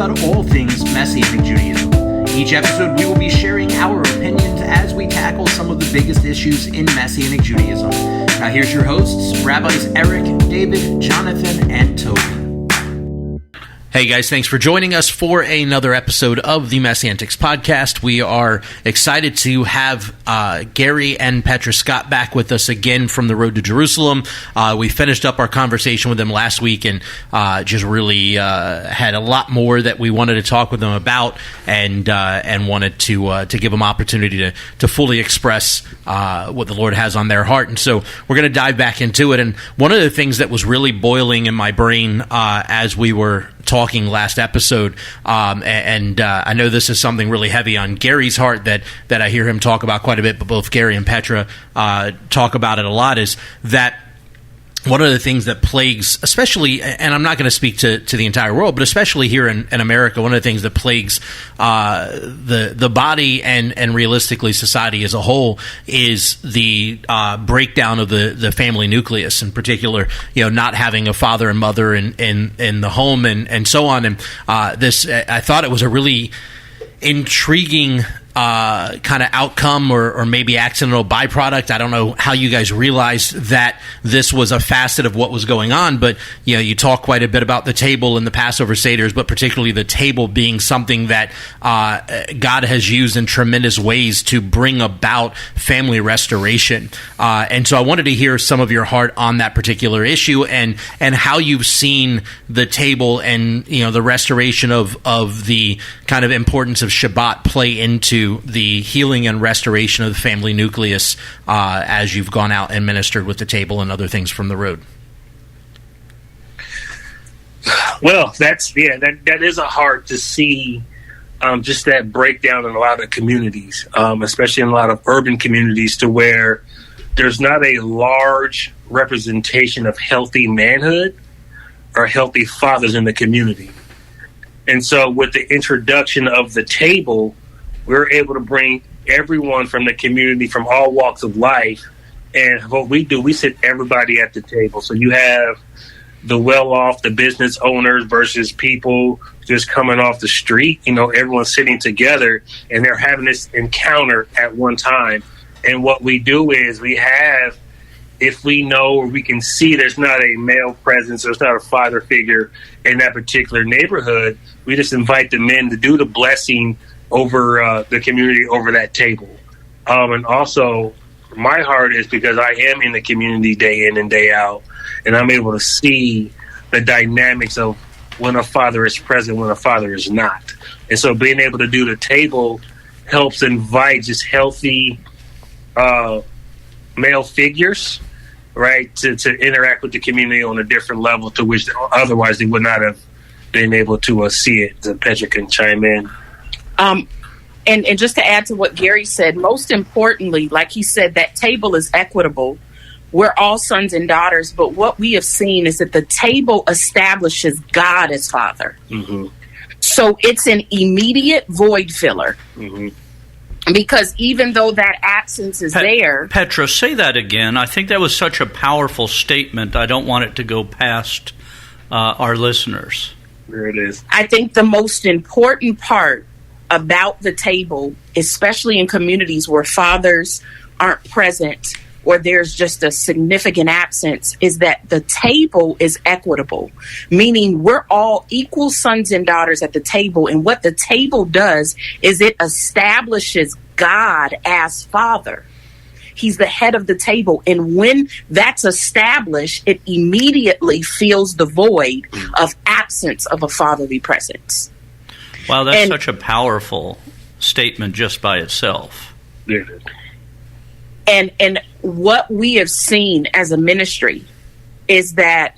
about all things Messianic Judaism. Each episode, we will be sharing our opinions as we tackle some of the biggest issues in Messianic Judaism. Now, here's your hosts, Rabbis Eric, David, Jonathan, and Toby. Hey guys, thanks for joining us for another episode of the MessianTics podcast. We are excited to have Garry and Petra Scott back with us again from the road to Jerusalem. We finished up our conversation with them last week and just really had a lot more that we wanted to talk with them about and wanted to give them opportunity to fully express what the Lord has on their heart. And so we're going to dive back into it. And one of the things that was really boiling in my brain as we were talking last episode, and I know this is something really heavy on Gary's heart that I hear him talk about quite a bit, but both Garry and Petra talk about it a lot, is that one of the things that plagues, especially, and I'm not going to speak to the entire world, but especially here in America, one of the things that plagues the body and realistically society as a whole is the breakdown of the family nucleus, in particular, not having a father and mother in the home and so on. And this, I thought it was a really intriguing kind of outcome or maybe accidental byproduct. I don't know how you guys realized that this was a facet of what was going on, but you talk quite a bit about the table and the Passover Seders, but particularly the table being something that God has used in tremendous ways to bring about family restoration. And so I wanted to hear some of your heart on that particular issue and how you've seen the table and the restoration of the kind of importance of Shabbat play into the healing and restoration of the family nucleus as you've gone out and ministered with the table and other things from the road. Well, that is hard to see, just that breakdown in a lot of communities, especially in a lot of urban communities, to where there's not a large representation of healthy manhood or healthy fathers in the community. And so with the introduction of the table, we're able to bring everyone from the community from all walks of life. And what we do, we sit everybody at the table. So you have the well-off, the business owners versus people just coming off the street. Everyone's sitting together and they're having this encounter at one time. And what we do is if we know or we can see there's not a male presence, there's not a father figure in that particular neighborhood, we just invite the men to do the blessing over the community over that table. And also, my heart is because I am in the community day in and day out, and I'm able to see the dynamics of when a father is present, when a father is not. And so being able to do the table helps invite just healthy male figures, right, to interact with the community on a different level to which otherwise they would not have been able to see it. So Petra can chime in. And just to add to what Garry said, most importantly, like he said, that table is equitable. We're all sons and daughters, but what we have seen is that the table establishes God as Father. Mm-hmm. So it's an immediate void filler. Mm-hmm. Because even though that absence is there... Petra, say that again. I think that was such a powerful statement. I don't want it to go past our listeners. There it is. I think the most important part about the table, especially in communities where fathers aren't present or there's just a significant absence, is that the table is equitable, meaning we're all equal sons and daughters at the table. And what the table does is it establishes God as Father. He's the head of the table. And when that's established, it immediately fills the void of absence of a fatherly presence. Wow, that's such a powerful statement just by itself. Yeah. And what we have seen as a ministry is that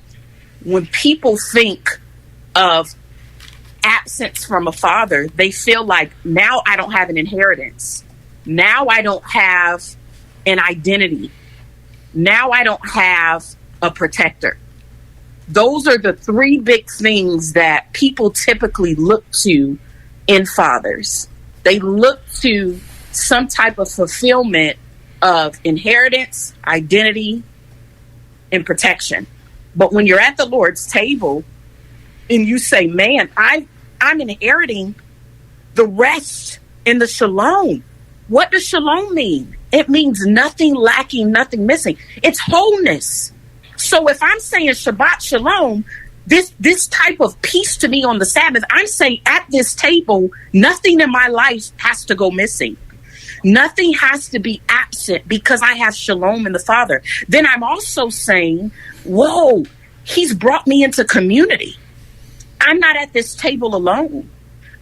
when people think of absence from a father, they feel like, now I don't have an inheritance. Now I don't have an identity. Now I don't have a protector. Those are the three big things that people typically look to in fathers. They look to some type of fulfillment of inheritance, identity, and protection. But when you're at the Lord's table and you say, man, I'm inheriting the rest in the shalom. What does shalom mean? It means nothing lacking, nothing missing. It's wholeness. So if I'm saying Shabbat Shalom, this type of peace to me on the Sabbath, I'm saying at this table, nothing in my life has to go missing. Nothing has to be absent because I have shalom in the Father. Then I'm also saying, whoa, he's brought me into community. I'm not at this table alone.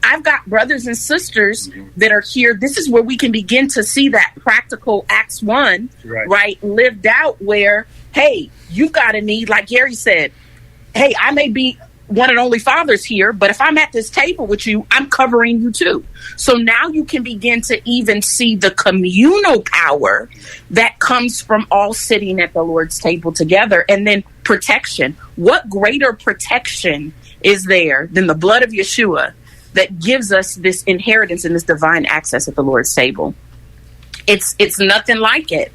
I've got brothers and sisters that are here. This is where we can begin to see that practical Acts 1, right, lived out where, hey, you've got a need, like Gary said, hey, I may be one and only fathers here, but if I'm at this table with you, I'm covering you too. So now you can begin to even see the communal power that comes from all sitting at the Lord's table together. And then protection. What greater protection is there than the blood of Yeshua that gives us this inheritance and this divine access at the Lord's table? It's nothing like it.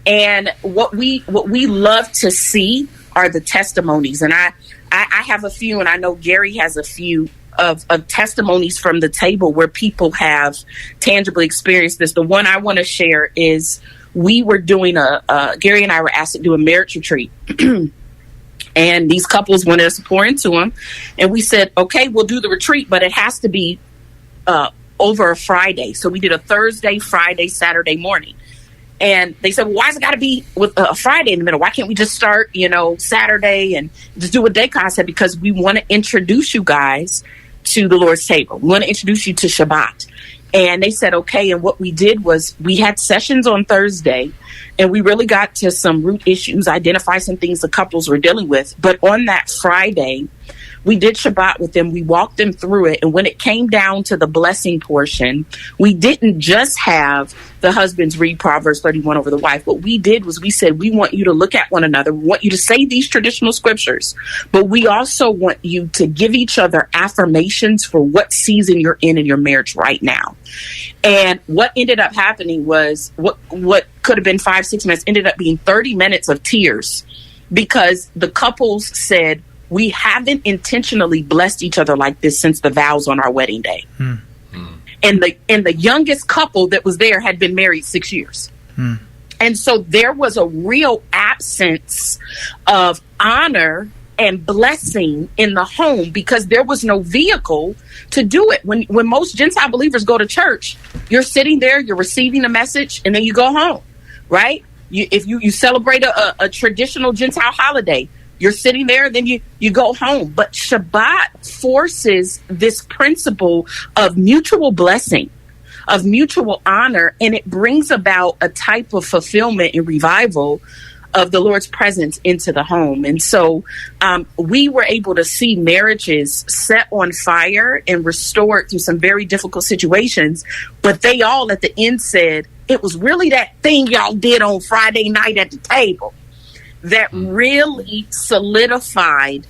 And what we love to see are the testimonies. And I have a few, and I know Gary has a few of testimonies from the table where people have tangibly experienced this. The one I want to share is we were doing Gary and I were asked to do a marriage retreat. And these couples wanted us to pour into them. And we said, okay, we'll do the retreat, but it has to be over a Friday. So we did a Thursday, Friday, Saturday morning. And they said, well, why has it got to be with a Friday in the middle? Why can't we just start, Saturday and just do a day? I said, because we want to introduce you guys to the Lord's table. We want to introduce you to Shabbat. And they said, okay. And what we did was we had sessions on Thursday, and we really got to some root issues, identify some things the couples were dealing with. But on that Friday, we did Shabbat with them. We walked them through it. And when it came down to the blessing portion, we didn't just have the husbands read Proverbs 31 over the wife. What we did was we said, we want you to look at one another. We want you to say these traditional scriptures, but we also want you to give each other affirmations for what season you're in your marriage right now. And what ended up happening was what could have been 5-6 minutes ended up being 30 minutes of tears, because the couples said, we haven't intentionally blessed each other like this since the vows on our wedding day. And the youngest couple that was there had been married 6 years. And so there was a real absence of honor and blessing in the home because there was no vehicle to do it. When most Gentile believers go to church, you're sitting there, you're receiving a message, and then you go home, right? If you celebrate a traditional Gentile holiday, you're sitting there, then you go home. But Shabbat forces this principle of mutual blessing, of mutual honor, and it brings about a type of fulfillment and revival of the Lord's presence into the home. And so we were able to see marriages set on fire and restored through some very difficult situations. But they all at the end said, it was really that thing y'all did on Friday night at the table that really solidified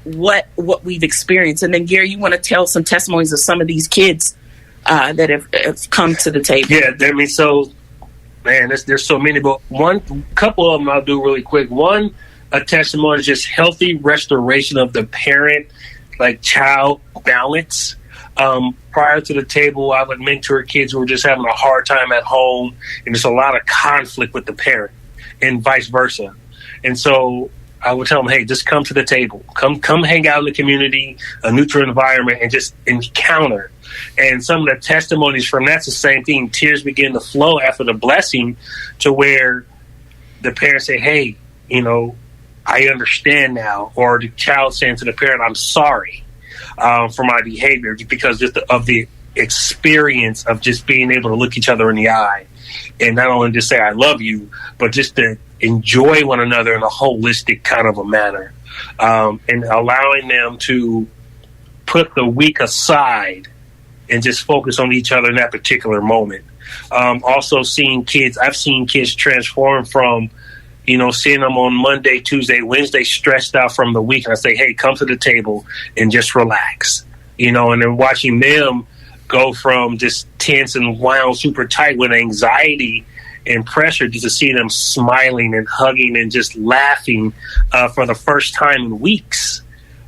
what we've experienced. And then, Gary, you want to tell some testimonies of some of these kids that have come to the table? Yeah, I mean, so, man, there's so many, but one couple of them I'll do really quick. One, a testimony is just healthy restoration of the parent-child balance. Prior to the table, I would mentor kids who were just having a hard time at home, and there's a lot of conflict with the parent, and vice versa. And so I would tell them, hey, just come to the table. Come hang out in the community, a neutral environment, and just encounter. And some of the testimonies from that's the same thing. Tears begin to flow after the blessing to where the parents say, hey, I understand now. Or the child saying to the parent, I'm sorry for my behavior, because just of the experience of just being able to look each other in the eye. And not only just say, I love you, but just to enjoy one another in a holistic kind of a manner. And allowing them to put the week aside and just focus on each other in that particular moment. Also I've seen kids transform from, seeing them on Monday, Tuesday, Wednesday, stressed out from the week. And I say, hey, come to the table and just relax, and then watching them go from just tense and wound super tight with anxiety and pressure, just to see them smiling and hugging and just laughing for the first time in weeks.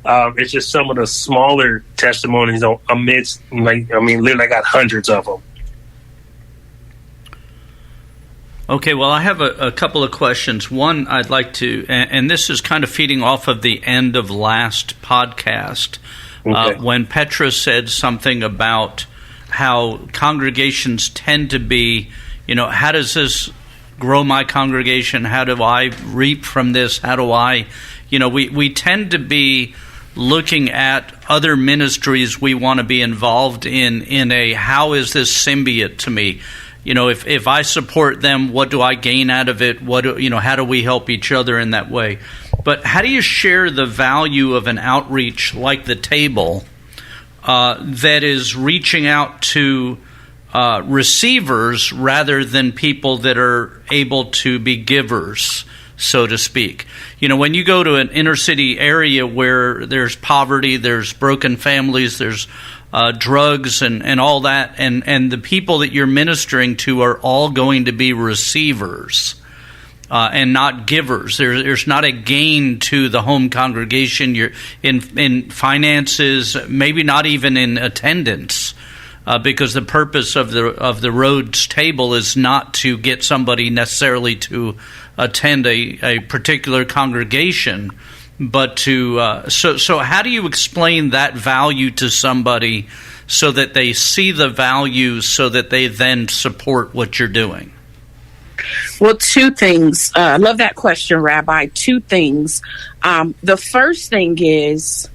It's just some of the smaller testimonies amidst, literally I got hundreds of them. Okay, well, I have a couple of questions. One, I'd like to, and this is kind of feeding off of the end of last podcast, when Petra said something about how congregations tend to be, how does this grow my congregation? How do I reap from this? How do I, we tend to be looking at other ministries we want to be involved in a how is this symbiote to me? If I support them, what do I gain out of it? How do we help each other in that way? But how do you share the value of an outreach like the table that is reaching out to receivers rather than people that are able to be givers, so to speak? When you go to an inner city area where there's poverty, there's broken families, there's drugs and all that, and the people that you're ministering to are all going to be receivers and not givers. There's not a gain to the home congregation. You're in finances, maybe not even in attendance, because the purpose of the Rhodes table is not to get somebody necessarily to attend a particular congregation, but to so how do you explain that value to somebody so that they see the value so that they then support what you're doing? Well, two things. I love that question, Rabbi. Two things. The first thing is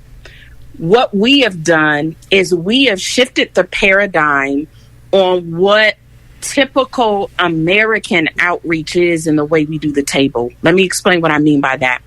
what we have done is we have shifted the paradigm on what typical American outreach is in the way we do the table. Let me explain what I mean by that.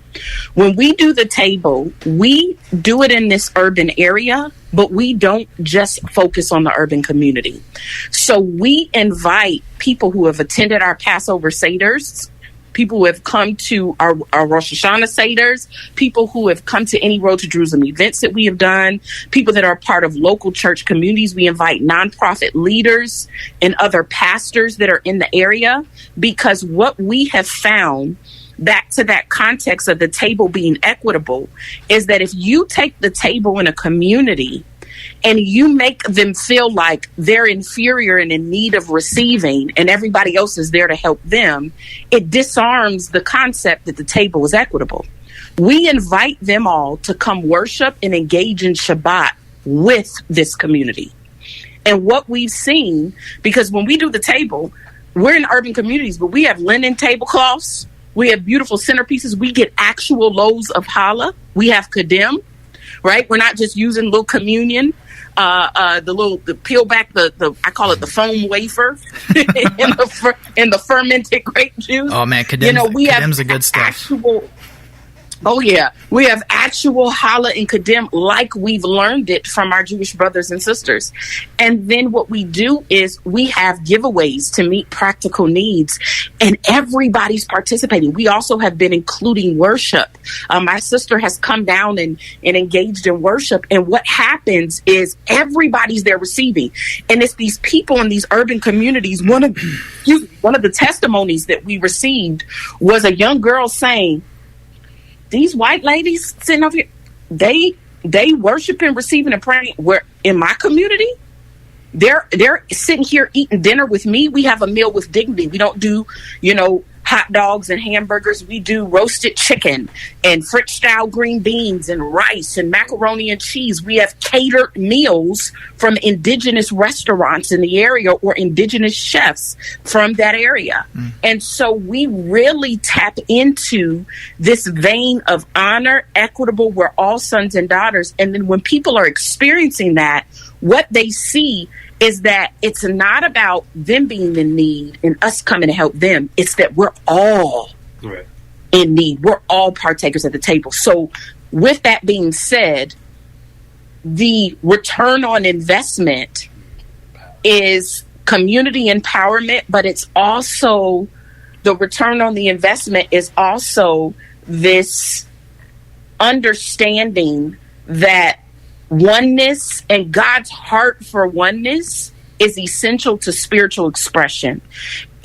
When we do the table, we do it in this urban area, but we don't just focus on the urban community. So we invite people who have attended our Passover Seders, people who have come to our Rosh Hashanah Seders, people who have come to any Road to Jerusalem events that we have done, people that are part of local church communities. We invite nonprofit leaders and other pastors that are in the area, because what we have found, back to that context of the table being equitable, is that if you take the table in a community and you make them feel like they're inferior and in need of receiving and everybody else is there to help them, it disarms the concept that the table is equitable. We invite them all to come worship and engage in Shabbat with this community. And what we've seen, because when we do the table, we're in urban communities, but we have linen tablecloths. We have beautiful centerpieces. We get actual loaves of challah. We have kadem, right? We're not just using little communion, the peel back the I call it the foam wafer in the fermented grape juice. Oh man, kadem's the good stuff. We have actual challah and kadem like we've learned it from our Jewish brothers and sisters. And then what we do is we have giveaways to meet practical needs, and everybody's participating. We also have been including worship. My sister has come down and engaged in worship, and what happens is everybody's there receiving. And it's these people in these urban communities. One of the testimonies that we received was a young girl saying, these white ladies sitting over here, they worshiping, receiving, and praying. Where in my community, they're sitting here eating dinner with me. We have a meal with dignity. We don't do, hot dogs and hamburgers. We do roasted chicken and French style green beans and rice and macaroni and cheese. We have catered meals from indigenous restaurants in the area or indigenous chefs from that area. And so we really tap into this vein of honor, equitable, we're all sons and daughters. And then when people are experiencing that, what they see is that it's not about them being in need and us coming to help them. It's that we're all in need. We're all partakers at the table. So with that being said, the return on investment is community empowerment, but it's also the return on the investment is also this understanding that oneness and God's heart for oneness is essential to spiritual expression.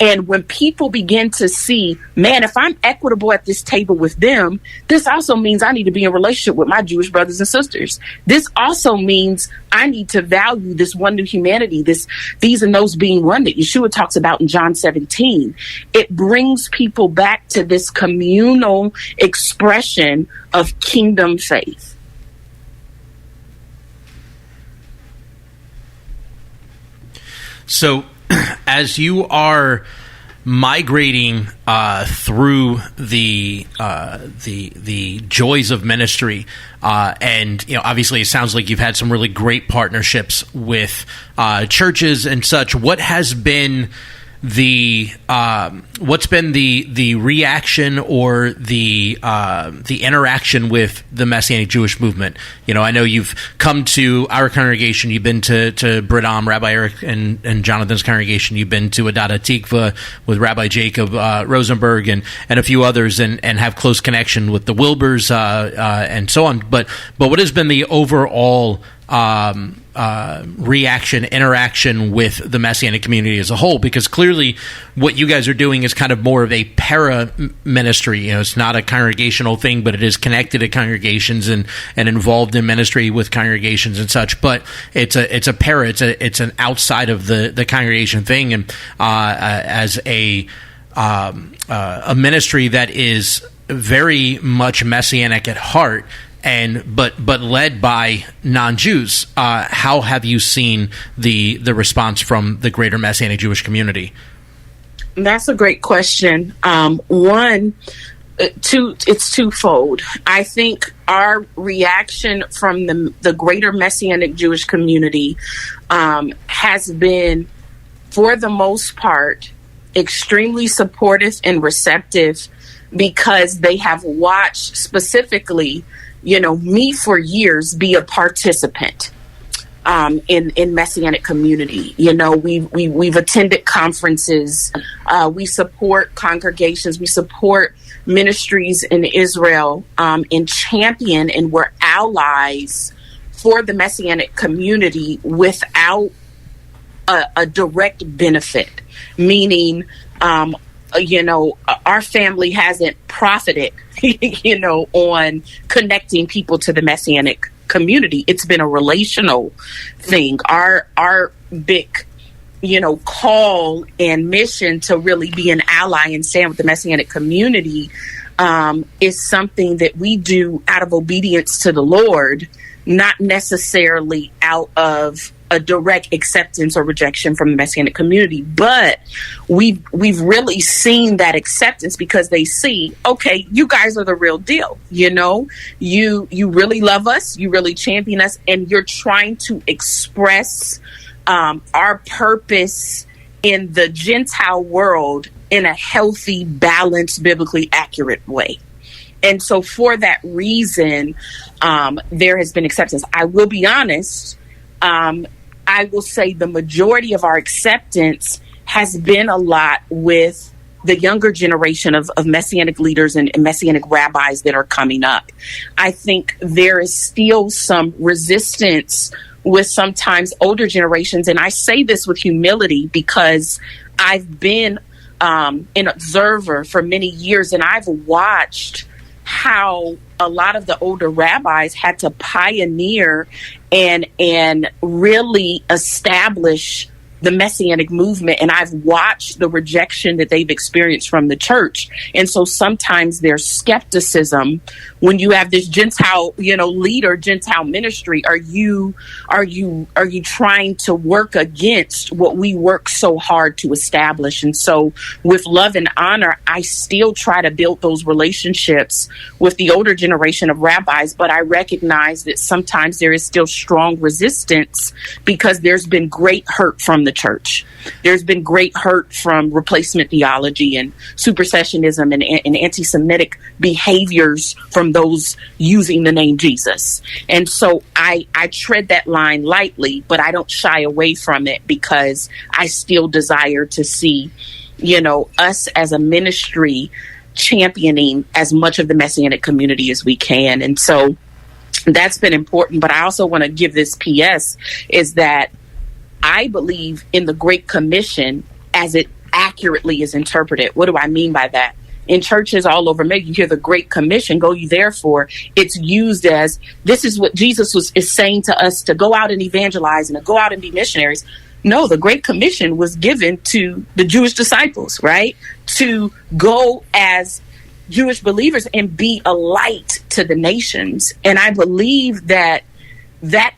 And when people begin to see, man, if I'm equitable at this table with them, this also means I need to be in relationship with my Jewish brothers and sisters. This also means I need to value this one new humanity, these and those being one that Yeshua talks about in John 17. It brings people back to this communal expression of kingdom faith. So, as you are migrating through the joys of ministry, and obviously, it sounds like you've had some really great partnerships with churches and such. What has been what's been the reaction or the interaction with the Messianic Jewish movement? I know you've come to our congregation. You've been to Bridam, Rabbi Eric and Jonathan's congregation. You've been to Adat Tikva with Rabbi Jacob Rosenberg and a few others, and have close connection with the Wilbers and so on. But what has been the overall interaction with the Messianic community as a whole? Because clearly what you guys are doing is kind of more of a para ministry. It's not a congregational thing, but it is connected to congregations and involved in ministry with congregations and such. But it's a para, it's an outside of the congregation thing, and as a ministry that is very much Messianic at heart, but led by non-Jews. How have you seen the response from the greater Messianic Jewish community? That's a great question. It's twofold. I think our reaction from the greater Messianic Jewish community has been, for the most part, extremely supportive and receptive, because they have watched specifically me for years be a participant in Messianic community. We've attended conferences. We support congregations. We support ministries in Israel, and champion, and we're allies for the Messianic community without a direct benefit, meaning our family hasn't profited, on connecting people to the Messianic community. It's been a relational thing. Our big, call and mission to really be an ally and stand with the Messianic community is something that we do out of obedience to the Lord, not necessarily out of a direct acceptance or rejection from the Messianic community. But we've really seen that acceptance, because they see, okay, you guys are the real deal. You really love us, you really champion us, and you're trying to express our purpose in the Gentile world in a healthy, balanced, biblically accurate way. And so for that reason, there has been acceptance. I will be honest, I will say the majority of our acceptance has been a lot with the younger generation of Messianic leaders and Messianic rabbis that are coming up. I think there is still some resistance with sometimes older generations. And I say this with humility, because I've been an observer for many years, and I've watched how a lot of the older rabbis had to pioneer and really establish the Messianic movement. And I've watched the rejection that they've experienced from the church. And so sometimes there's skepticism when you have this Gentile, leader, Gentile ministry. Are you trying to work against what we work so hard to establish? And so with love and honor, I still try to build those relationships with the older generation of rabbis, but I recognize that sometimes there is still strong resistance, because there's been great hurt from the church. There's been great hurt from replacement theology and supersessionism and anti-Semitic behaviors from those using the name Jesus. And so I tread that line lightly, but I don't shy away from it, because I still desire to see, us as a ministry championing as much of the Messianic community as we can. And so that's been important. But I also want to give this PS, is that I believe in the Great Commission as it accurately is interpreted. What do I mean by that? In churches all over America, you hear the Great Commission, go ye therefore. It's used as, this is what Jesus is saying to us, to go out and evangelize and to go out and be missionaries. No, the Great Commission was given to the Jewish disciples, right? To go as Jewish believers and be a light to the nations. And I believe that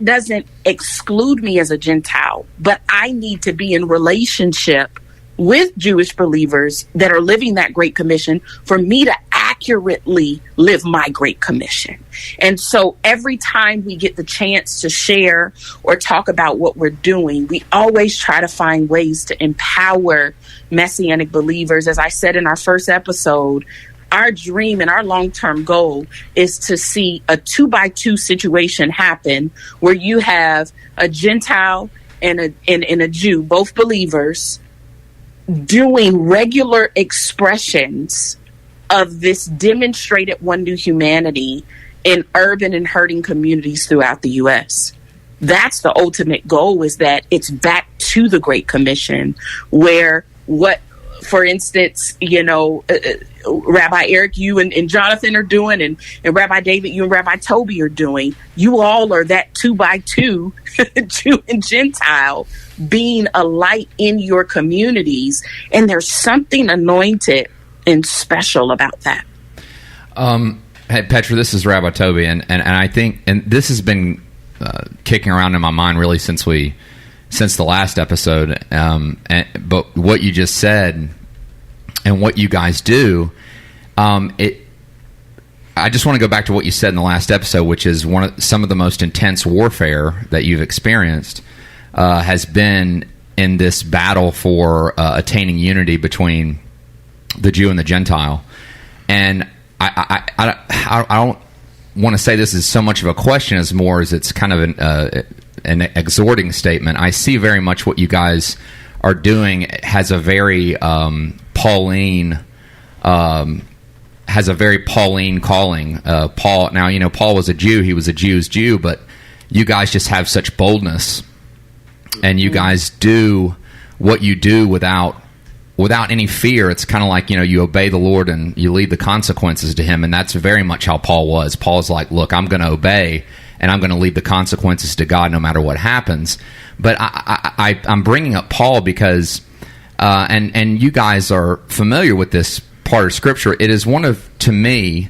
doesn't exclude me as a Gentile, but I need to be in relationship with Jewish believers that are living that Great Commission for me to accurately live my Great Commission. And so every time we get the chance to share or talk about what we're doing, we always try to find ways to empower Messianic believers. As I said in our first episode, our dream and our long-term goal is to see a 2x2 situation happen where you have a Gentile and a Jew, both believers, doing regular expressions of this demonstrated one new humanity in urban and hurting communities throughout the U.S. That's the ultimate goal, is that it's back to the Great Commission, where for instance, Rabbi Eric, you and Jonathan are doing, and Rabbi David, you and Rabbi Toby are doing. You all are that 2x2, Jew and Gentile, being a light in your communities. And there's something anointed and special about that. Hey, Petra, this is Rabbi Toby, and I think, and this has been kicking around in my mind really since the last episode. But what you just said and what you guys do, I just want to go back to what you said in the last episode, which is some of the most intense warfare that you've experienced has been in this battle for attaining unity between the Jew and the Gentile. And I don't want to say this is so much of a question as more as it's kind of an exhorting statement. I see very much what you guys are doing has a very Pauline calling. Paul was a Jew. He was a Jew's Jew, but you guys just have such boldness, and you guys do what you do without any fear. It's kind of like, you obey the Lord and you leave the consequences to him, and that's very much how Paul was. Paul's like, look, I'm going to obey, and I'm going to leave the consequences to God no matter what happens. But I'm bringing up Paul because, and you guys are familiar with this part of Scripture. It is one of, to me,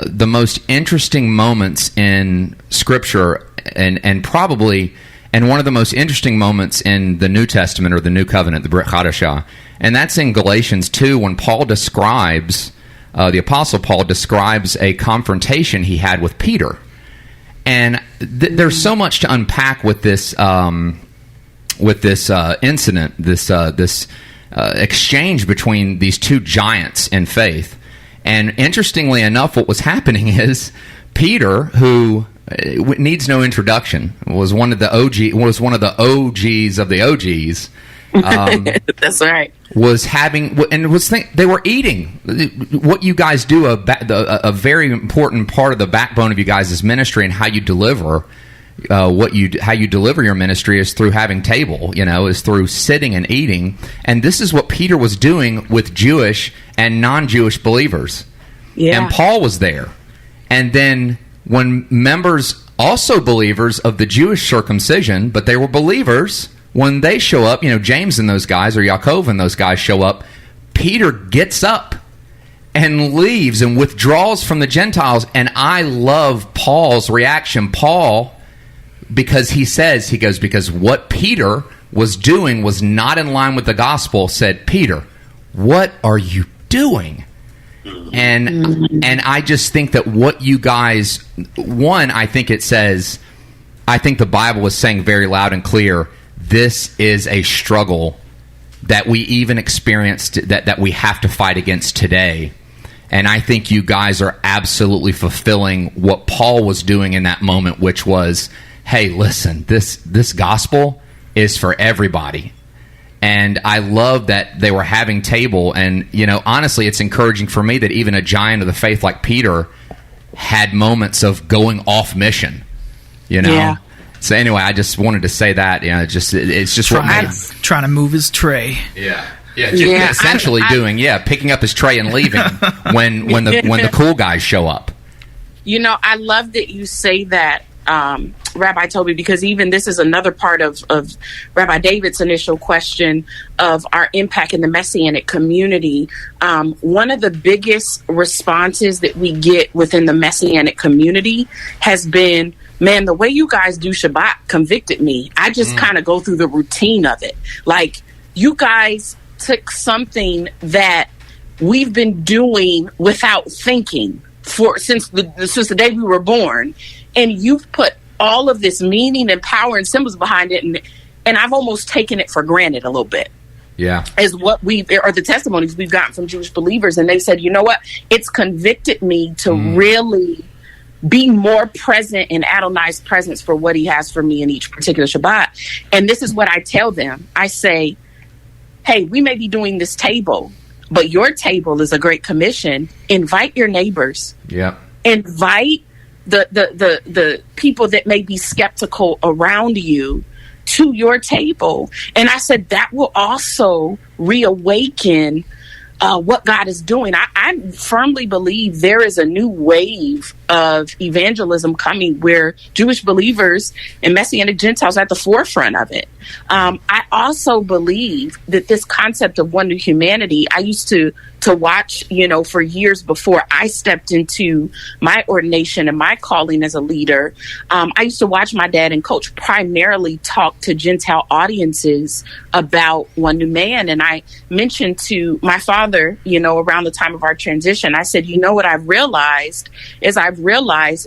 the most interesting moments in Scripture, and one of the most interesting moments in the New Testament or the New Covenant, the Brit Hadashah. And that's in Galatians 2 when Paul describes, the Apostle Paul describes a confrontation he had with Peter. And there's so much to unpack with this incident, this exchange between these two giants in faith. And interestingly enough, what was happening is Peter, who needs no introduction, was one of the OGs of the OGs. That's right. They were eating. What you guys do, a very important part of the backbone of you guys' ministry and how you deliver how you deliver your ministry is through having table, is through sitting and eating. And this is what Peter was doing with Jewish and non-Jewish believers. Yeah. And Paul was there. And then when members, also believers of the Jewish circumcision, but they were believers, when they show up, James and those guys, or Yaakov and those guys show up, Peter gets up and leaves and withdraws from the Gentiles. And I love Paul's reaction. Paul, because because what Peter was doing was not in line with the gospel, said, Peter, what are you doing? And I just think that what you guys, I think the Bible is saying very loud and clear, this is a struggle that we even experienced, that we have to fight against today. And I think you guys are absolutely fulfilling what Paul was doing in that moment, which was, hey, listen, this gospel is for everybody. And I love that they were having table. And, honestly, it's encouraging for me that even a giant of the faith like Peter had moments of going off mission, Yeah. So anyway, I just wanted to say that, it's just trying to move his tray. Yeah. essentially picking up his tray and leaving when the cool guys show up. You know, I love that you say that, Rabbi Toby, because even this is another part of Rabbi David's initial question of our impact in the Messianic community. One of the biggest responses that we get within the Messianic community has been, man, the way you guys do Shabbat convicted me. I just kind of go through the routine of it. Like, you guys took something that we've been doing without thinking since the day we were born, and you've put all of this meaning and power and symbols behind it, and I've almost taken it for granted a little bit. Yeah, is what are the testimonies we've gotten from Jewish believers, and they said, you know what, it's convicted me to really be more present in Adonai's presence for what he has for me in each particular Shabbat. And this is what I tell them. I say, hey, we may be doing this table, but your table is a great commission. Invite your neighbors. Yeah. Invite the people that may be skeptical around you to your table. And I said that will also reawaken what God is doing. I firmly believe there is a new wave of evangelism coming where Jewish believers and Messianic Gentiles are at the forefront of it. I also believe that this concept of one new humanity, I used to watch, for years before I stepped into my ordination and my calling as a leader. I used to watch my dad and coach primarily talk to Gentile audiences about one new man. And I mentioned to my father, around the time of our transition, I said, what I've realized is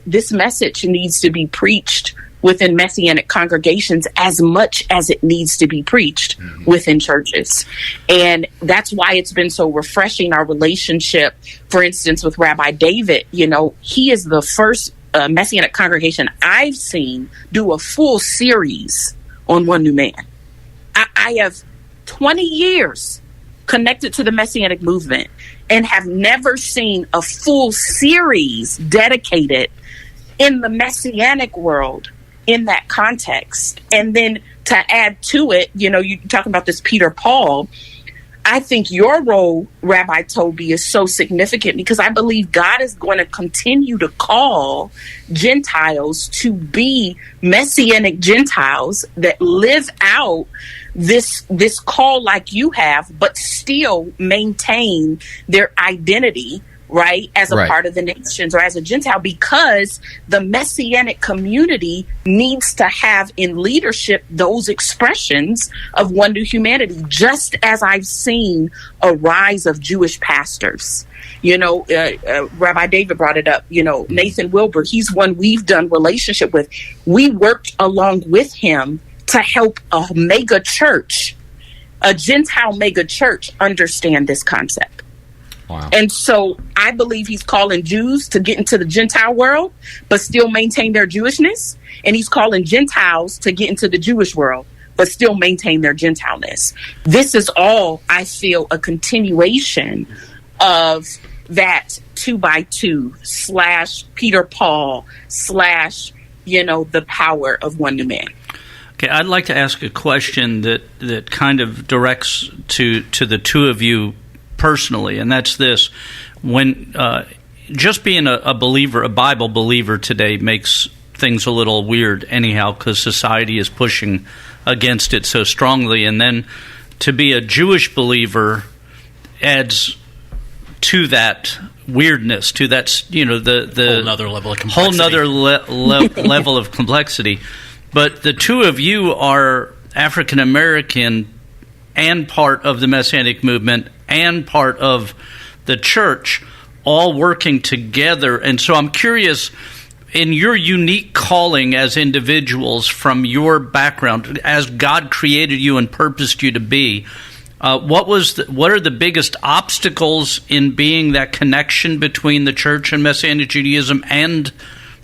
this message needs to be preached within Messianic congregations as much as it needs to be preached within churches. And that's why it's been so refreshing, our relationship, for instance, with Rabbi David. He is the first Messianic congregation I've seen do a full series on one new man. I have 20 years connected to the Messianic movement and have never seen a full series dedicated in the Messianic world in that context. And then to add to it, you talk about this Peter Paul. I think your role, Rabbi Toby, is so significant because I believe God is going to continue to call Gentiles to be Messianic Gentiles that live out this call like you have, but still maintain their identity, right, as a part of the nations or as a Gentile, because the Messianic community needs to have in leadership those expressions of one new humanity, just as I've seen a rise of Jewish pastors. Rabbi David brought it up, Nathan Wilbur, he's one we've done relationship with. We worked along with him to help a mega church, a Gentile mega church, understand this concept. Wow. And so I believe he's calling Jews to get into the Gentile world, but still maintain their Jewishness. And he's calling Gentiles to get into the Jewish world, but still maintain their Gentileness. This is all, I feel, a continuation of that 2x2 / Peter Paul / the power of one new man. Okay, I'd like to ask a question that kind of directs to the two of you personally, and that's this: when just being a believer, a Bible believer today, makes things a little weird anyhow, because society is pushing against it so strongly, and then to be a Jewish believer adds to that weirdness, to that the whole nother level of complexity. Level of complexity. But the two of you are African American and part of the Messianic movement and part of the church, all working together. And so I'm curious, in your unique calling as individuals, from your background, as God created you and purposed you to be, what are the biggest obstacles in being that connection between the church and Messianic Judaism and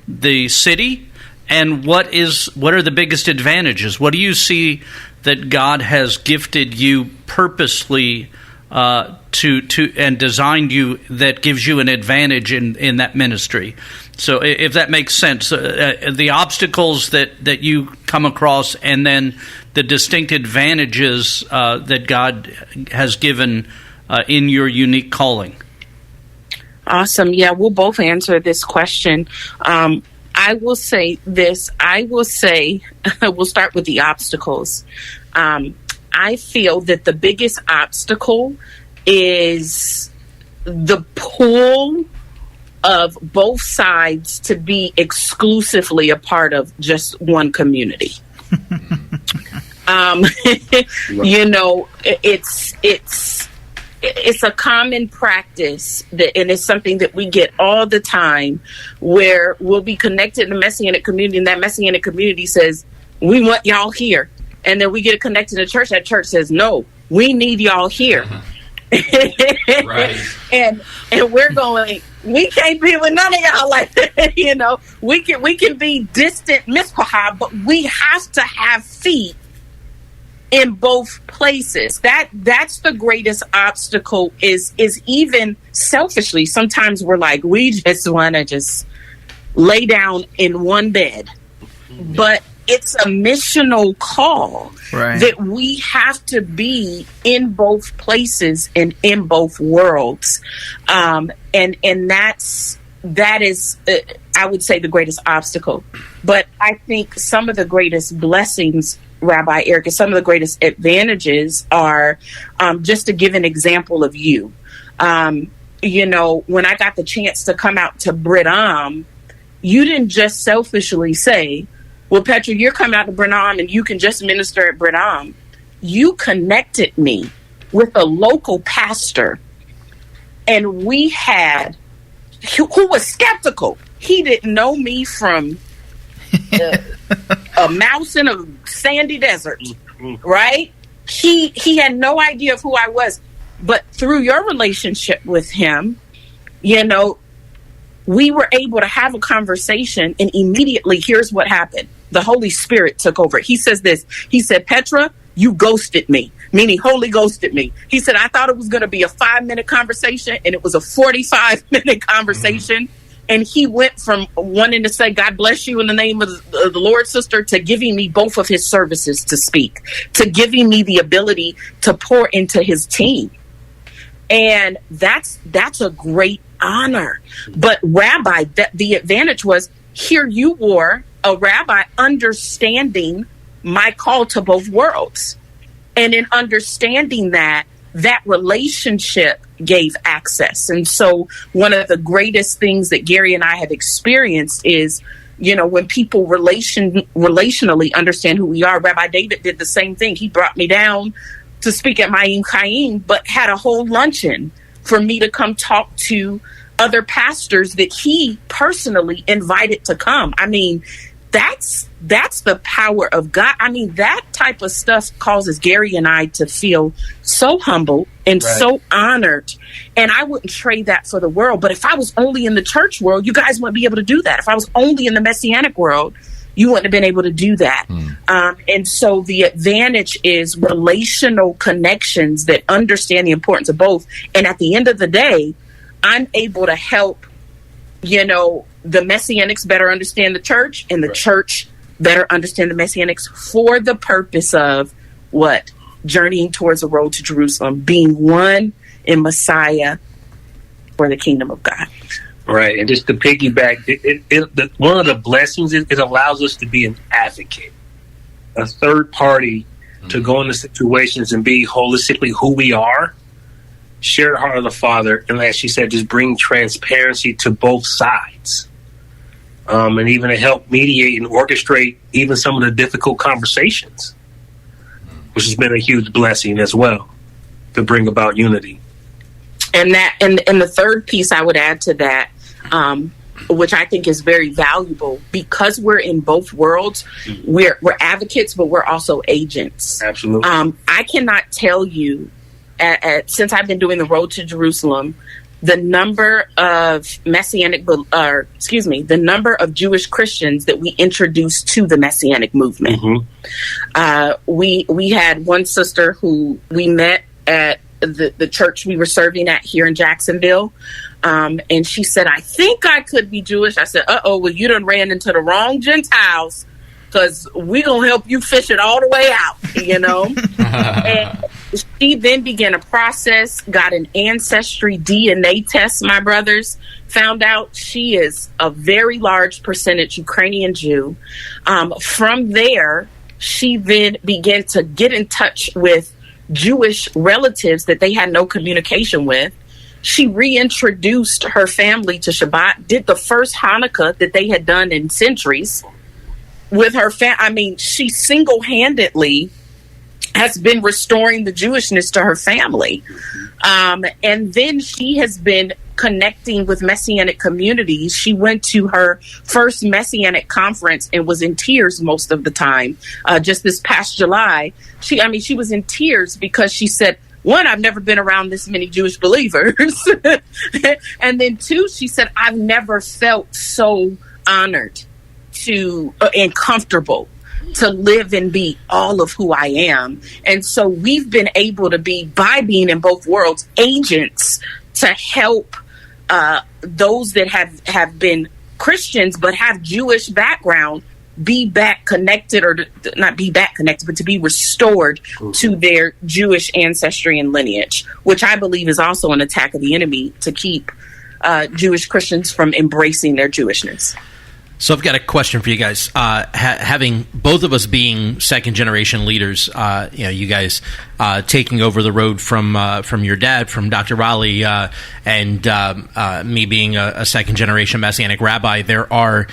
the city? And what are the biggest advantages? What do you see that God has gifted you purposely to and designed you that gives you an advantage in that ministry? So if that makes sense, the obstacles that you come across, and then the distinct advantages that God has given in your unique calling? Awesome. Yeah, we'll both answer this question. I will say this. I will say, we'll start with the obstacles. I feel that the biggest obstacle is the pull of both sides to be exclusively a part of just one community. You know, it's a common practice and it's something that we get all the time, where we'll be connected in the Messianic community, and that Messianic community says, we want y'all here. And then we get connected to church. That church says, no, we need y'all here. Right. And we're going, we can't be with none of y'all like that. You know, we can be distant mispahah, but we have to have feet in both places. That's the greatest obstacle, is even selfishly. Sometimes we're like, we just want to just lay down in one bed. But it's a missional call, right, that we have to be in both places and in both worlds. And that is, I would say, the greatest obstacle. But I think some of the greatest blessings, Rabbi Eric, and some of the greatest advantages are, just to give an example of you. You know, when I got the chance to come out to Brit-Am, you didn't just selfishly say, well, Petra, you're coming out to Brit-Am and you can just minister at Brit-Am. You connected me with a local pastor, and we had, who was skeptical. He didn't know me from a mouse in a sandy desert, right? He had no idea of who I was. But through your relationship with him, you know, we were able to have a conversation, and immediately here's what happened. The Holy Spirit took over. He says this. He said, Petra, you ghosted me, meaning Holy ghosted me. He said, I thought it was going to be a 5-minute conversation, and it was a 45-minute conversation. And he went from wanting to say, God bless you in the name of the Lord, sister, to giving me both of his services to speak, to giving me the ability to pour into his team. And that's a great honor. But Rabbi, the advantage was, here you were, a rabbi, understanding my call to both worlds. And in understanding that relationship gave access. And so one of the greatest things that Gary and I have experienced is, you know, when people relationally understand who we are. Rabbi David did the same thing. He brought me down to speak at Mayim Chaim, but had a whole luncheon for me to come talk to other pastors that he personally invited to come. I mean, that's the power of God. I mean, that type of stuff causes Gary and I to feel so humble and so honored. And I wouldn't trade that for the world. But if I was only in the church world, you guys wouldn't be able to do that. If I was only in the Messianic world, you wouldn't have been able to do that. And so the advantage is relational connections that understand the importance of both. And at the end of the day, I'm able to help, you know, the Messianics better understand the church, and the church better understand the Messianics, for the purpose of what? Journeying towards the road to Jerusalem, being one in Messiah for the kingdom of God. Right. And just to piggyback, one of the blessings is it allows us to be an advocate, a third party to go into situations and be holistically who we are, share the heart of the Father, and as she said, just bring transparency to both sides. And even to help mediate and orchestrate even some of the difficult conversations, which has been a huge blessing as well to bring about unity. And the third piece I would add to that, which I think is very valuable, because we're in both worlds, we're advocates, but we're also agents. Absolutely. I cannot tell you, since I've been doing the Road to Jerusalem, the number of the number of Jewish Christians that we introduced to the Messianic movement. We had one sister who we met at the church we were serving at here in Jacksonville. And she said, I think I could be Jewish. I said, well, you done ran into the wrong Gentiles. because we're going to help you fish it all the way out, And she then began a process, got an ancestry DNA test, my brothers, found out she is a very large percentage Ukrainian Jew. From there, she then began to get in touch with Jewish relatives that they had no communication with. She reintroduced her family to Shabbat, did the first Hanukkah that they had done in centuries with her she single-handedly has been restoring the Jewishness to her family. And then she has been connecting with Messianic communities. She went to her first Messianic conference and was in tears most of the time. Just this past July, she was in tears because she said, one, I've never been around this many Jewish believers. And then two, she said, I've never felt so honored and comfortable to live and be all of who I am. And so we've been able to be, by being in both worlds, agents to help those that have been Christians but have Jewish background be back connected, or not be back connected, but to be restored to their Jewish ancestry and lineage, which I believe is also an attack of the enemy to keep Jewish Christians from embracing their Jewishness. So I've got a question for you guys. Having both of us being second-generation leaders, you guys taking over the road from your dad, from Dr. Raleigh, and me being a second-generation Messianic rabbi, there are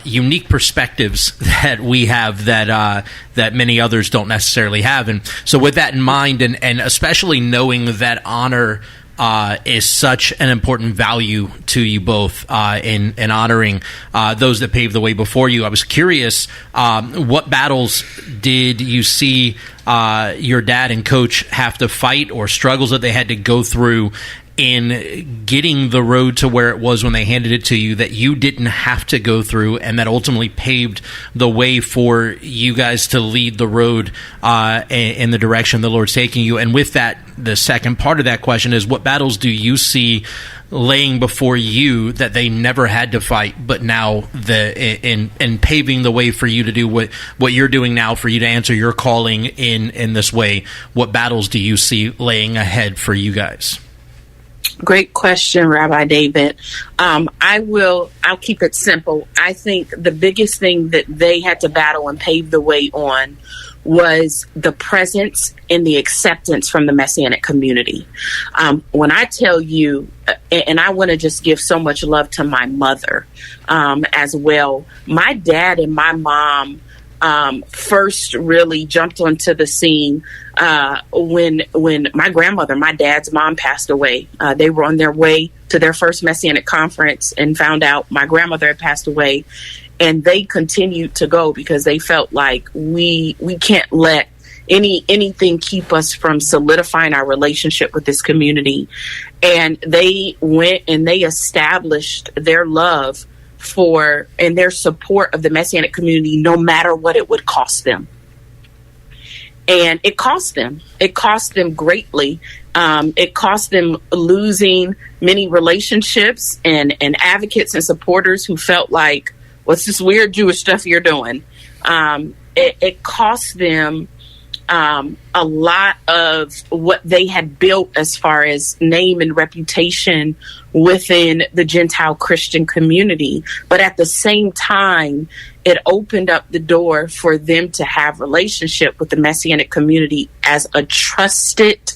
unique perspectives that we have that many others don't necessarily have. And so with that in mind, and especially knowing that honor is such an important value to you both in honoring those that paved the way before you. I was curious, what battles did you see your dad and coach have to fight, or struggles that they had to go through in getting the road to where it was when they handed it to you, that you didn't have to go through, and that ultimately paved the way for you guys to lead the road in the direction the Lord's taking you? And with that, the second part of that question is, what battles do you see laying before you that they never had to fight, but now in paving the way for you to do what you're doing now, for you to answer your calling in this way? What battles do you see laying ahead for you guys? Great question, Rabbi David. I'll keep it simple. I think the biggest thing that they had to battle and pave the way on was the presence and the acceptance from the Messianic community. When I tell you, and I want to just give so much love to my mother as well. My dad and my mom first really jumped onto the scene when my grandmother, my dad's mom, passed away. They were on their way to their first Messianic conference and found out my grandmother had passed away, and they continued to go because they felt like we can't let anything keep us from solidifying our relationship with this community. And they went and they established their love for and their support of the Messianic community, no matter what it would cost them. And it cost them greatly. It cost them losing many relationships and advocates and supporters who felt like, what's this weird Jewish stuff you're doing? It cost them a lot of what they had built as far as name and reputation within the Gentile Christian community. But at the same time, it opened up the door for them to have relationship with the Messianic community as a trusted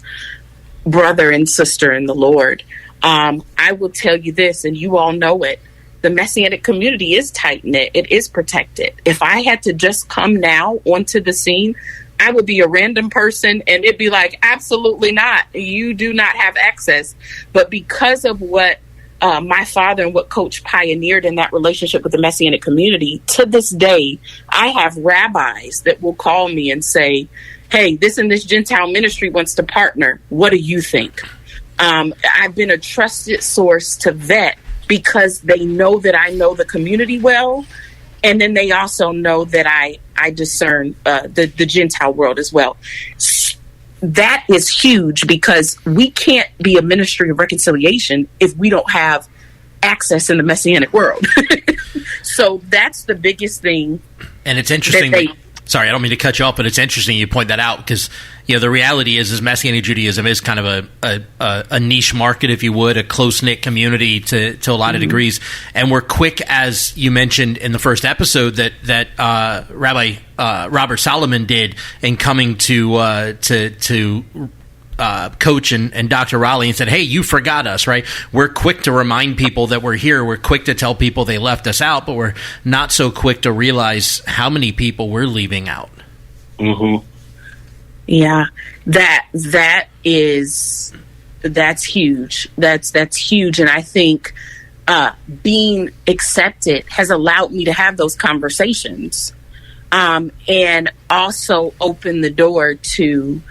brother and sister in the Lord. I will tell you this, and you all know it. The Messianic community is tight-knit. It is protected. If I had to just come now onto the scene, I would be a random person and it'd be like, absolutely not. You do not have access. But because of what my father and what Coach pioneered in that relationship with the Messianic community, to this day, I have rabbis that will call me and say, hey, this and this Gentile ministry wants to partner. What do you think? I've been a trusted source to vet because they know that I know the community well. And then they also know that I discern the Gentile world as well. That is huge because we can't be a ministry of reconciliation if we don't have access in the Messianic world. So that's the biggest thing And it's interesting. Sorry, I don't mean to cut you off, but it's interesting you point that out because the reality is Messianic Judaism is kind of a niche market, if you would, a close knit community to a lot of degrees, and we're quick, as you mentioned in the first episode, that Rabbi Robert Solomon did in coming to Coach and Dr. Raleigh and said, hey, you forgot us, right? We're quick to remind people that we're here. We're quick to tell people they left us out, but we're not so quick to realize how many people we're leaving out. Mm-hmm. Yeah, that's huge. That's huge. And I think being accepted has allowed me to have those conversations and also open the door to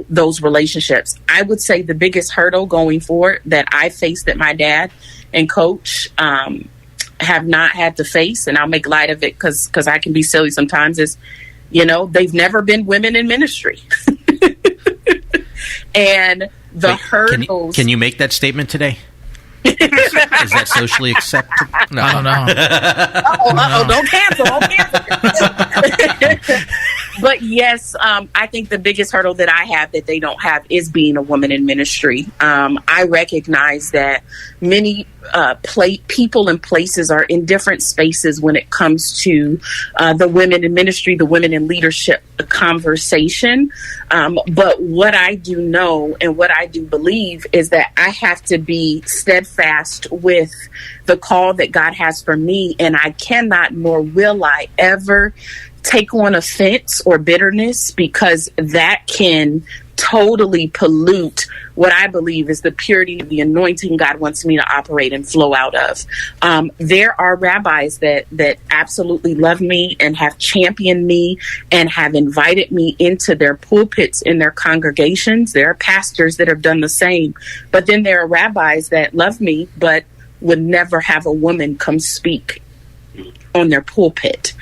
those relationships. I would say the biggest hurdle going forward that I faced that my dad and Coach have not had to face, and I'll make light of it because I can be silly sometimes, is, they've never been women in ministry. And the hurdles... Can you make that statement today? Is that socially acceptable? No. I don't know. Don't cancel. But yes, I think the biggest hurdle that I have that they don't have is being a woman in ministry. I recognize that many people and places are in different spaces when it comes to the women in ministry, the women in leadership conversation. But what I do know and what I do believe is that I have to be steadfast with the call that God has for me. And I cannot, nor will I ever take on offense or bitterness, because that can totally pollute what I believe is the purity of the anointing God wants me to operate and flow out of. There are rabbis that absolutely love me and have championed me and have invited me into their pulpits in their congregations. There are pastors that have done the same. But then there are rabbis that love me but would never have a woman come speak on their pulpit.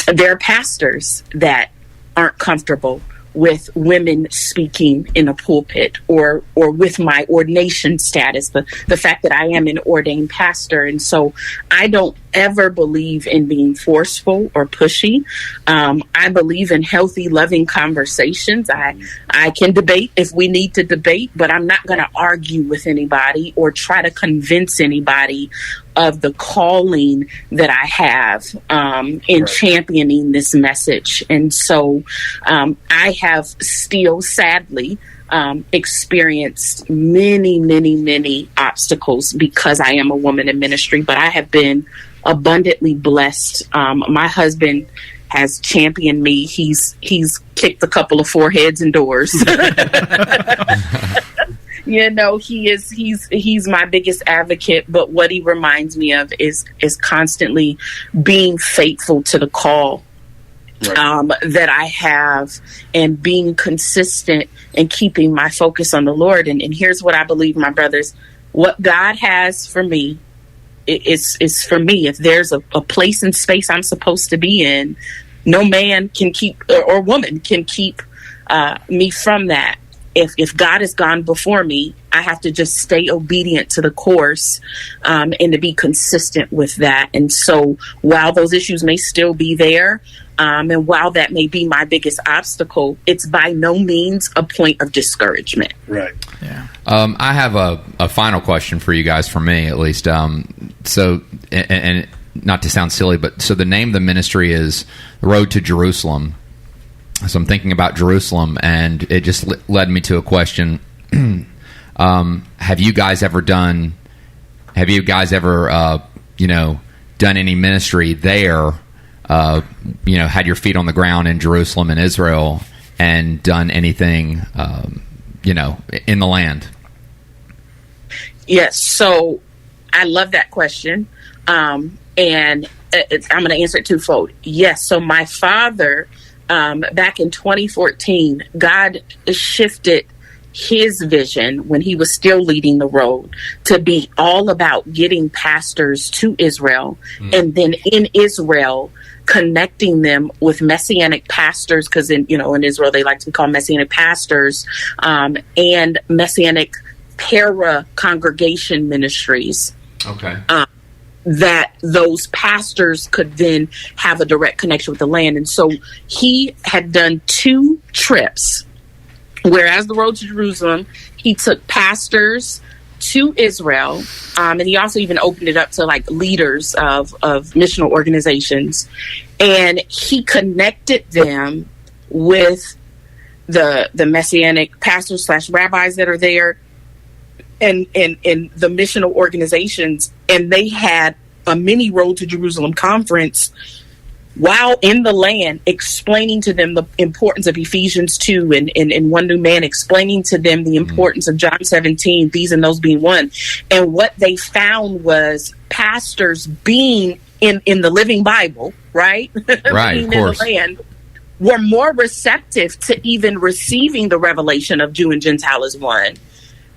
There are pastors that aren't comfortable with women speaking in a pulpit or with my ordination status, the fact that I am an ordained pastor. And so I don't ever believe in being forceful or pushy. I believe in healthy, loving conversations. I can debate if we need to debate, but I'm not going to argue with anybody or try to convince anybody of the calling that I have in championing this message. And so I have still, sadly, experienced many obstacles because I am a woman in ministry, but I have been abundantly blessed. My husband has championed me. He's kicked a couple of foreheads and doors. He's my biggest advocate, but what he reminds me of is constantly being faithful to the call that I have and being consistent and keeping my focus on the Lord. And here's what I believe, my brothers, what God has for me is for me. If there's a place and space I'm supposed to be in, no man can keep or woman can keep me from that. If God has gone before me, I have to just stay obedient to the course and to be consistent with that. And so while those issues may still be there, and while that may be my biggest obstacle, it's by no means a point of discouragement. Right. Yeah. I have a final question for you guys, for me at least. So, and not to sound silly, but so the name of the ministry is The Road to Jerusalem. So I'm thinking about Jerusalem, and it just led me to a question. Have you guys ever done any ministry there, had your feet on the ground in Jerusalem and Israel and done anything, in the land? Yes. So I love that question. And I'm going to answer it twofold. Yes. So my father, back in 2014, God shifted his vision when he was still leading the road to be all about getting pastors to Israel, and then in Israel connecting them with Messianic pastors, because in Israel they like to be called Messianic pastors, and Messianic para congregation ministries. Okay. that those pastors could then have a direct connection with the land. And so he had done 2 trips, whereas the Road to Jerusalem, he took pastors to Israel, and he also even opened it up to like leaders of missional organizations, and he connected them with the Messianic pastors / rabbis that are there, and the missional organizations, and they had a mini Road to Jerusalem conference while in the land, explaining to them the importance of Ephesians 2 and one new man, explaining to them the importance of John 17, these and those being one. And what they found was pastors being in the living Bible, right? Right, being of course. in the land, were more receptive to even receiving the revelation of Jew and Gentile as one.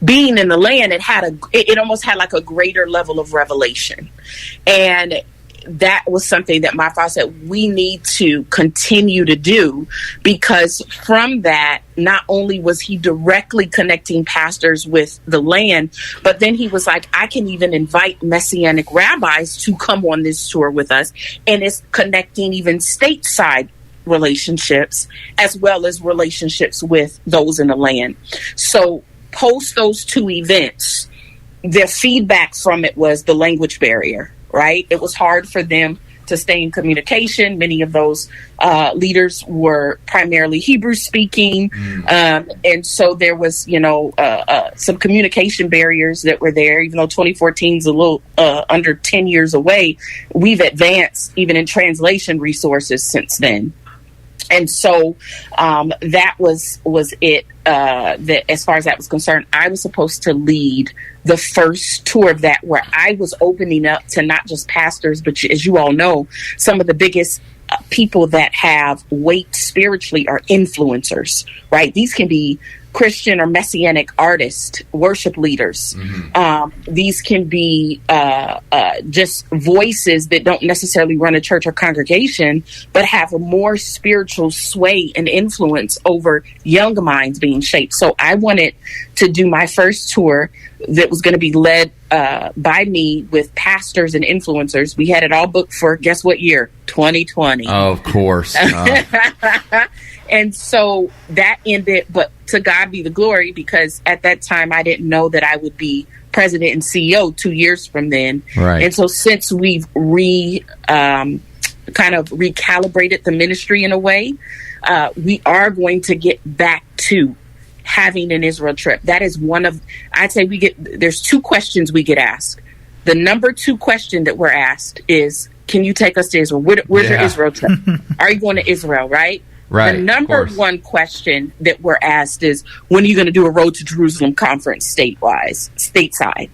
Being in the land, it almost had like a greater level of revelation. And that was something that my father said we need to continue to do, because from that, not only was he directly connecting pastors with the land, but then he was like, I can even invite Messianic rabbis to come on this tour with us. And it's connecting even stateside relationships as well as relationships with those in the land. So post those 2 events, the feedback from it was the language barrier. Right? It was hard for them to stay in communication. Many of those leaders were primarily Hebrew speaking. And so there was, some communication barriers that were there. Even though 2014 is a little under 10 years away, we've advanced even in translation resources since then. And so that was it. That as far as that was concerned, I was supposed to lead the first tour of that, where I was opening up to not just pastors, but as you all know, some of the biggest people that have weight spiritually are influencers, right? These can be Christian or Messianic artists, worship leaders. These can be just voices that don't necessarily run a church or congregation, but have a more spiritual sway and influence over young minds being shaped. So I wanted to do my first tour that was going to be led by me with pastors and influencers. We had it all booked for, guess what year? 2020. Oh, of course. And so that ended, but to God be the glory, because at that time I didn't know that I would be president and CEO 2 years from then. Right. And so since we've kind of recalibrated the ministry in a way, we are going to get back to having an Israel trip. That is one of, I'd say there's 2 questions we get asked. The number 2 question that we're asked is, can you take us to Israel? Where's your Israel trip? Are you going to Israel, right? Right. The number 1 question that we're asked is, when are you going to do a Road to Jerusalem conference stateside?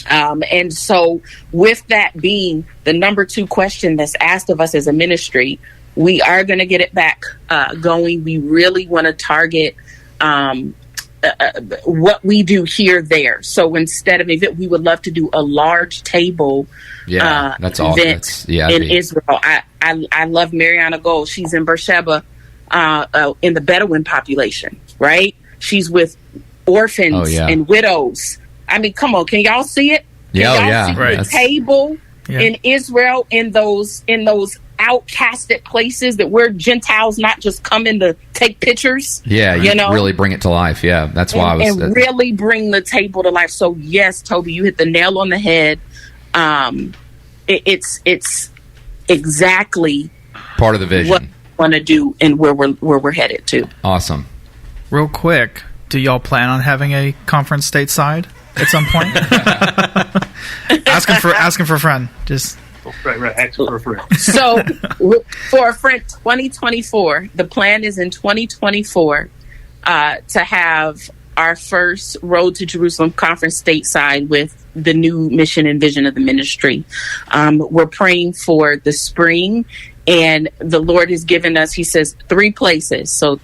And so with that being the number 2 question that's asked of us as a ministry, we are going to get it back going. We really want to target what we do here there. So instead of event, we would love to do a large table that's all event in Israel. I love Mariana Gold. She's in Beersheba in the Bedouin population, right? She's with orphans and widows. I mean, come on, can y'all see it? Can y'all see the table in Israel in those outcasted places that we're Gentiles not just coming to take pictures? Yeah, you really bring it to life. Yeah, that's why really bring the table to life. So yes, Toby, you hit the nail on the head. It's exactly part of the vision. What we want to do and where we're headed to. Awesome. Real quick, do y'all plan on having a conference stateside at some point? asking for a friend. Just right. Asking for a friend. So for a friend, 2024. The plan is in 2024 to have our first Road to Jerusalem conference stateside with the new mission and vision of the ministry. We're praying for the spring, and the Lord has given us, he says, 3 places. So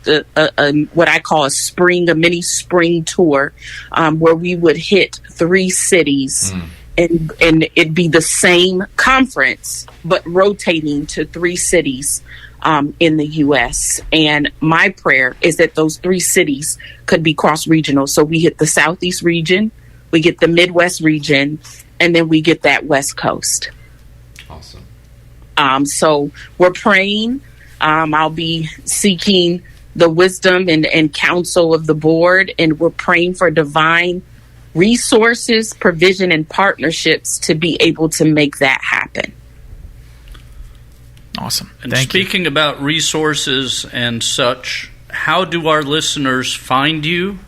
what I call a mini spring tour, where we would hit 3 cities and it'd be the same conference, but rotating to 3 cities in the U.S. And my prayer is that those 3 cities could be cross-regional. So we hit the Southeast region, we get the Midwest region, and then we get that West Coast. Awesome. So we're praying. I'll be seeking the wisdom and counsel of the board, and we're praying for divine resources, provision, and partnerships to be able to make that happen. Awesome. And Thank you. speaking about resources and such, how do our listeners find you?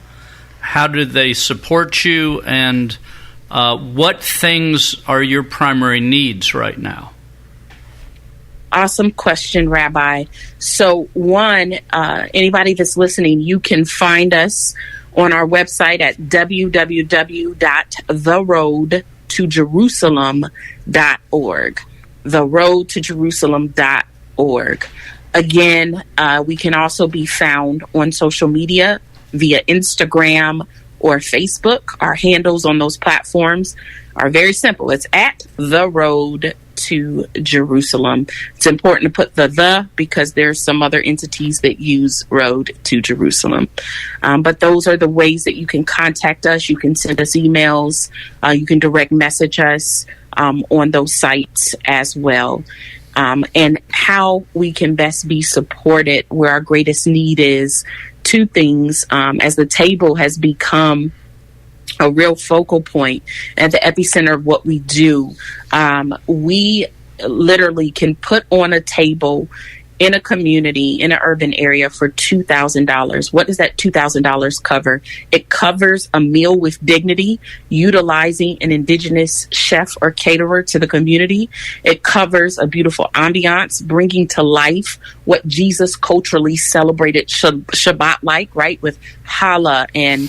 How do they support you? And what things are your primary needs right now? Awesome question, Rabbi. So one, anybody that's listening, you can find us on our website at www.theroadtojerusalem.org. Theroadtojerusalem.org. Again, we can also be found on social media via Instagram or Facebook. Our handles on those platforms are very simple. It's at The Road to Jerusalem. It's important to put the because there's some other entities that use Road to Jerusalem. But those are the ways that you can contact us. You can send us emails. You can direct message us on those sites as well. And how we can best be supported, where our greatest need is, two things. As the table has become a real focal point at the epicenter of what we do, we literally can put on a table in a community, in an urban area for $2,000. What does that $2,000 cover? It covers a meal with dignity, utilizing an indigenous chef or caterer to the community. It covers a beautiful ambiance, bringing to life what Jesus culturally celebrated Shabbat like, right? With challah and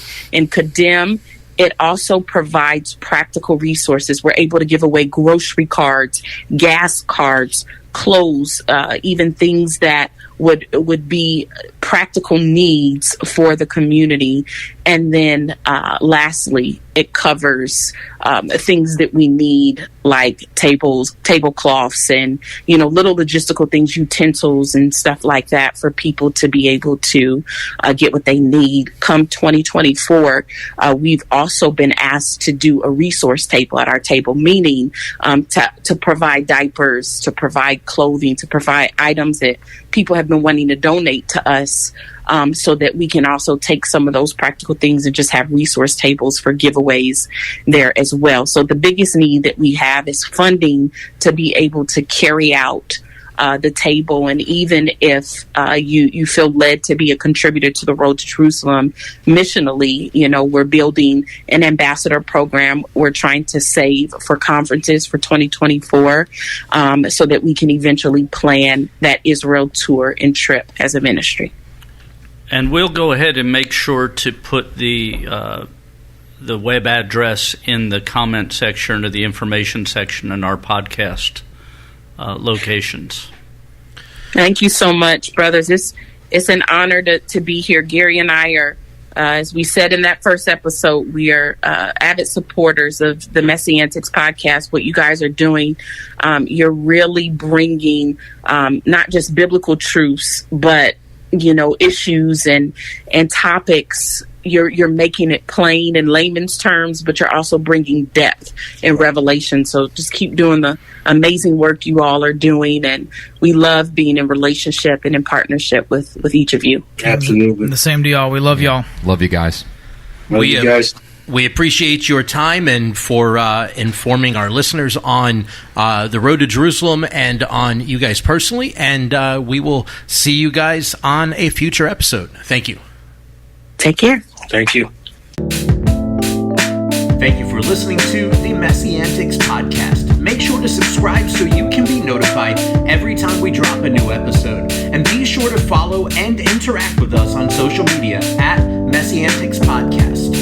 Kaddim. It also provides practical resources. We're able to give away grocery cards, gas cards, clothes, even things that would be practical needs for the community. And then lastly, it covers things that we need, like tablecloths and, little logistical things, utensils and stuff like that, for people to be able to get what they need. Come 2024, we've also been asked to do a resource table at our table, meaning to provide diapers, to provide clothing, to provide items that people have been wanting to donate to us, so that we can also take some of those practical things and just have resource tables for giveaways there as well. So the biggest need that we have is funding to be able to carry out the table. And even if you feel led to be a contributor to the Road to Jerusalem missionally, we're building an ambassador program. We're trying to save for conferences for 2024, so that we can eventually plan that Israel tour and trip as a ministry. And we'll go ahead and make sure to put the web address in the comment section or the information section in our podcast locations. Thank you so much, brothers. It's an honor to be here. Gary and I are, as we said in that first episode, we are avid supporters of the MessianTics podcast. What you guys are doing, you're really bringing not just biblical truths, but issues and topics. You're making it plain in layman's terms, but you're also bringing depth and revelation. So just keep doing the amazing work you all are doing, and we love being in relationship and in partnership with each of you. Absolutely. The same to y'all. We love y'all. Love you guys. Love you guys. We appreciate your time and for informing our listeners on the Road to Jerusalem and on you guys personally. And we will see you guys on a future episode. Thank you. Take care. Thank you. Thank you for listening to the MessianTics podcast. Make sure to subscribe so you can be notified every time we drop a new episode. And be sure to follow and interact with us on social media at MessianTics Podcast.